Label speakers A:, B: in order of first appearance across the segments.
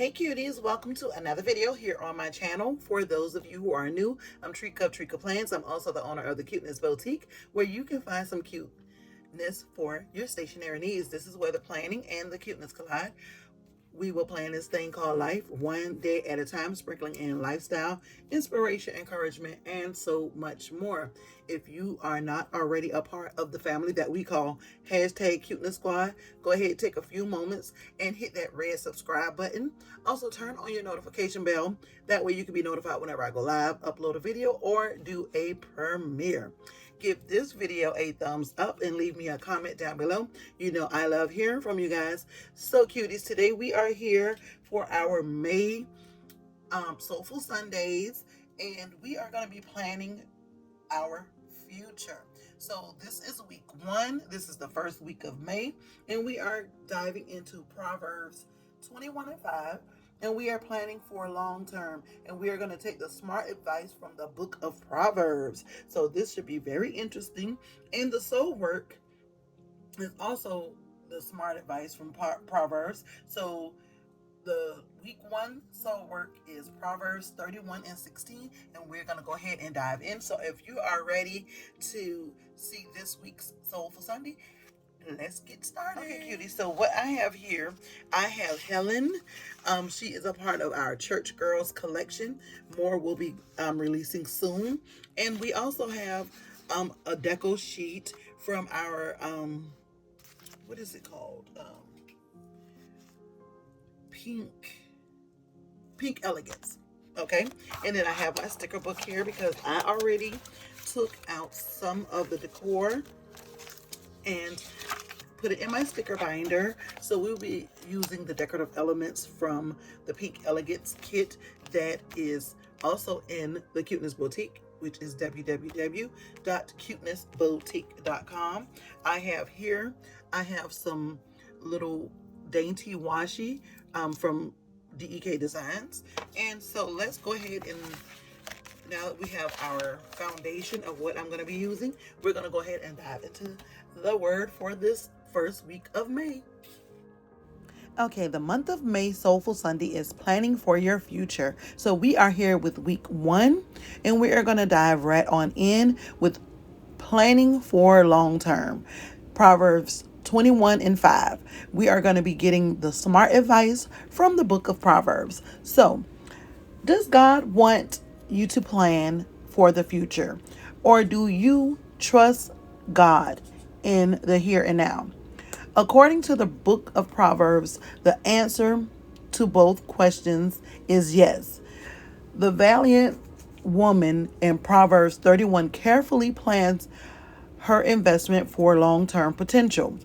A: Hey cuties, welcome to another video here on my channel. For those of you who are new, I'm TRICKAPLANS. I'm also the owner of the Cuteness Boutique, where you can find some cuteness for your stationery needs. This is where the planning and the cuteness collide. We will plan this thing called life, one day at a time, sprinkling in lifestyle, inspiration, encouragement, and so much more. If you are not already a part of the family that we call hashtag Cuteness Squad, go ahead, take a few moments and hit that red subscribe button. Also turn on your notification bell. That way you can be notified whenever I go live, upload a video, or do a premiere. Give this video a thumbs up and leave me a comment down below. You know I love hearing from you guys. So cuties, today we are here for our May Soulful Sundays, and we are going to be planning our future. So this is week 1. This is the first week of May, and we are diving into Proverbs 21:5. And we are planning for long term, and we are going to take the smart advice from the book of Proverbs. So this should be very interesting. And the soul work is also the smart advice from Proverbs. So the week 1 soul work is Proverbs 31:16, and we're going to go ahead and dive in. So if you are ready to see this week's Soulful Sunday, let's get started. Okay, cutie. So what I have here, I have Helen. She is a part of our Church Girls collection. More will be releasing soon. And we also have a deco sheet from our, what is it called? Pink Elegance. Okay. And then I have my sticker book here because I already took out some of the decor and put it in my sticker binder. So we'll be using the decorative elements from the Pink Elegance kit that is also in the Cuteness Boutique, which is www.cutenessboutique.com. I have some little dainty washi from DEK Designs. And so let's go ahead and, now that we have our foundation of what I'm going to be using, we're going to go ahead and dive into the word for this first week of May. Okay, the month of May Soulful Sunday is planning for your future. So we are here with week 1, and we are going to dive right on in with planning for long term. Proverbs 21:5. We are going to be getting the smart advice from the book of Proverbs. So, does God want you to plan for the future, or do you trust God in the here and now? According to the book of Proverbs, the answer to both questions is yes. The valiant woman in Proverbs 31 carefully plans her investment for long-term potential.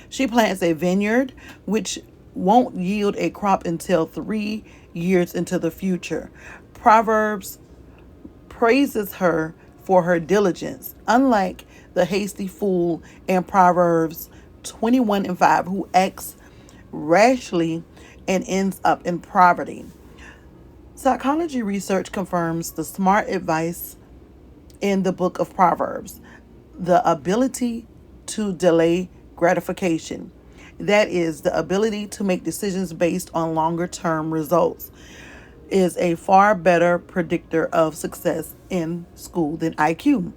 A: She plants a vineyard which won't yield a crop until 3 years into the future. Proverbs praises her for her diligence, unlike the hasty fool in Proverbs 21:5, who acts rashly and ends up in poverty. Psychology research confirms the smart advice in the book of Proverbs. The ability to delay gratification. That is, the ability to make decisions based on longer term results is a far better predictor of success in school than IQ.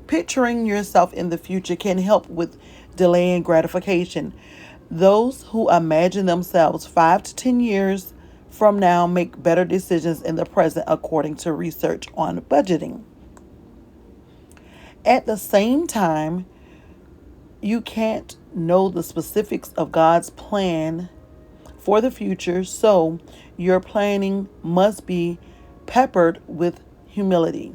A: Picturing yourself in the future can help with delaying gratification. Those who imagine themselves 5 to 10 years from now make better decisions in the present, according to research on budgeting. At the same time, you can't know the specifics of God's plan for the future, so your planning must be peppered with humility.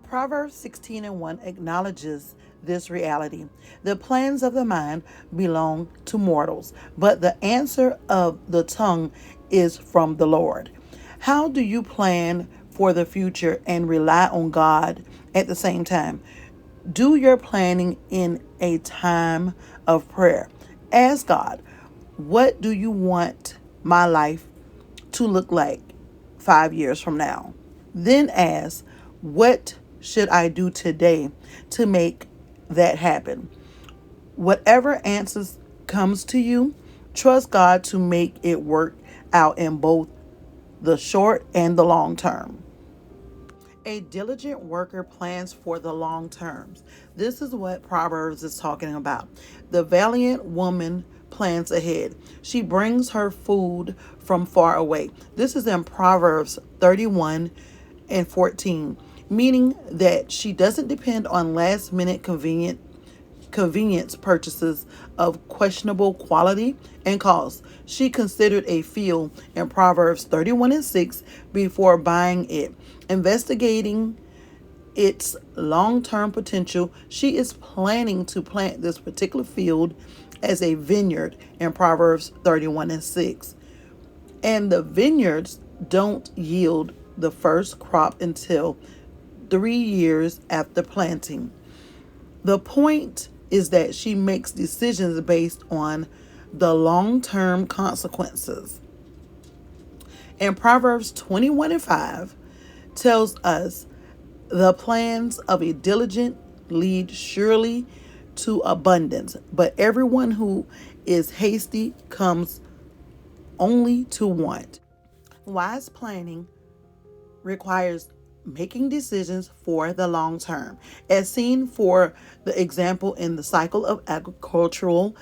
A: Proverbs 16:1 acknowledges this reality. The plans of the mind belong to mortals, but the answer of the tongue is from the Lord. How do you plan for the future and rely on God at the same time? Do your planning in a time of prayer. Ask God, what do you want my life to look like 5 years from now? Then ask, what should I do today to make that happen? Whatever answers comes to you, Trust God to make it work out in both the short and the long term. A diligent worker plans for the long terms. This is what Proverbs is talking about. The valiant woman plans ahead. She brings her food from far away. This is in Proverbs 31 and 14, meaning that she doesn't depend on last minute convenience purchases of questionable quality and cost. She considered a field in Proverbs 31 and 6 before buying it, investigating its long-term potential. She is planning to plant this particular field as a vineyard in Proverbs 31 and 6. And the vineyards don't yield the first crop until 3 years after planting. The point is that she makes decisions based on the long-term consequences. And Proverbs 21 and 5 tells us the plans of a diligent lead surely to abundance, but everyone who is hasty comes only to want. Wise planning requires making decisions for the long term, as seen for the example in the cycle of agricultural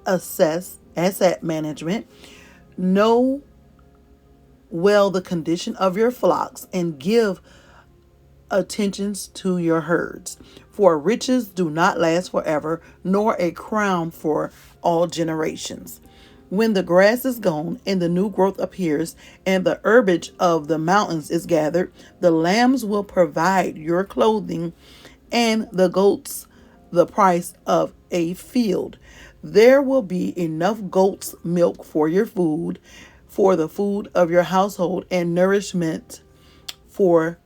A: asset management. Know well the condition of your flocks and give attentions to your herds. For riches do not last forever, nor a crown for all generations. When the grass is gone and the new growth appears and the herbage of the mountains is gathered, the lambs will provide your clothing and the goats the price of a field. There will be enough goat's milk for your food, for the food of your household, and nourishment for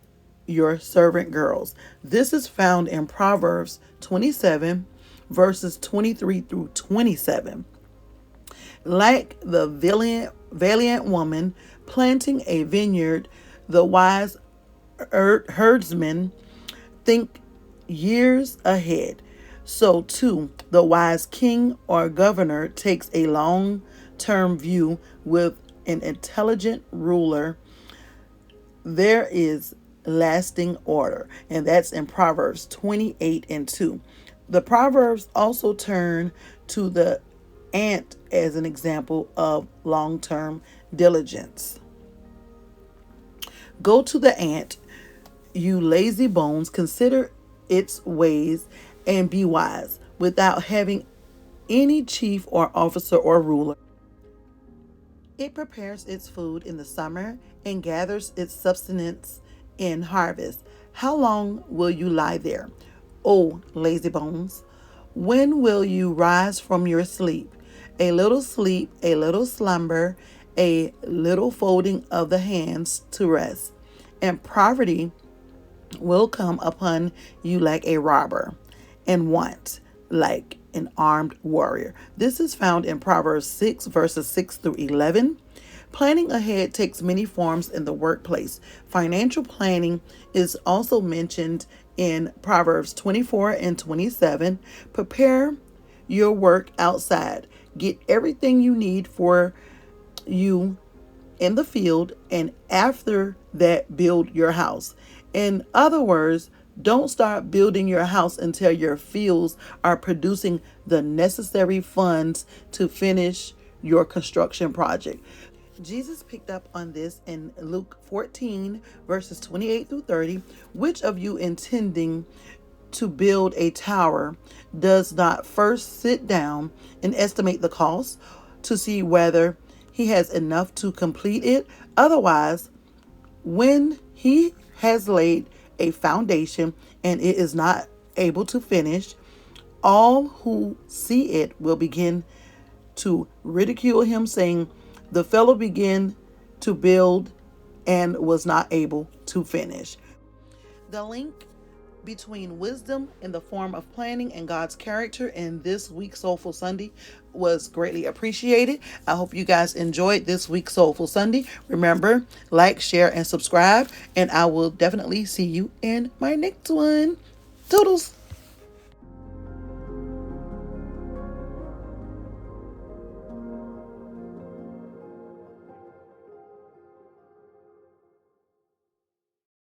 A: your servant girls. This is found in Proverbs 27, verses 23 through 27. Like the valiant woman planting a vineyard, the wise herdsman think years ahead. So too, the wise king or governor takes a long-term view. With an intelligent ruler, there is lasting order. And that's in Proverbs 28 and 2. The Proverbs also turn to the ant as an example of long-term diligence. Go to the ant, you lazy bones, consider its ways and be wise, without having any chief or officer or ruler. It prepares its food in the summer and gathers its sustenance in harvest. How long will you lie there, O lazy bones? When will you rise from your sleep? A little sleep, a little slumber, a little folding of the hands to rest, and poverty will come upon you like a robber, and want like an armed warrior. This is found in Proverbs 6, verses 6 through 11. Planning ahead takes many forms in the workplace. Financial planning is also mentioned in Proverbs 24 and 27. Prepare your work outside. Get everything you need for you in the field, and after that, build your house. In other words, don't start building your house until your fields are producing the necessary funds to finish your construction project. Jesus picked up on this in Luke 14, verses 28 through 30. Which of you intending to build a tower does not first sit down and estimate the cost to see whether he has enough to complete it? Otherwise, when he has laid a foundation and it is not able to finish, all who see it will begin to ridicule him, saying, the fellow began to build and was not able to finish. The link between wisdom in the form of planning and God's character in this week's Soulful Sunday was greatly appreciated. I hope you guys enjoyed this week's Soulful Sunday. Remember, like, share, and subscribe, and I will definitely see you in my next one. Toodles!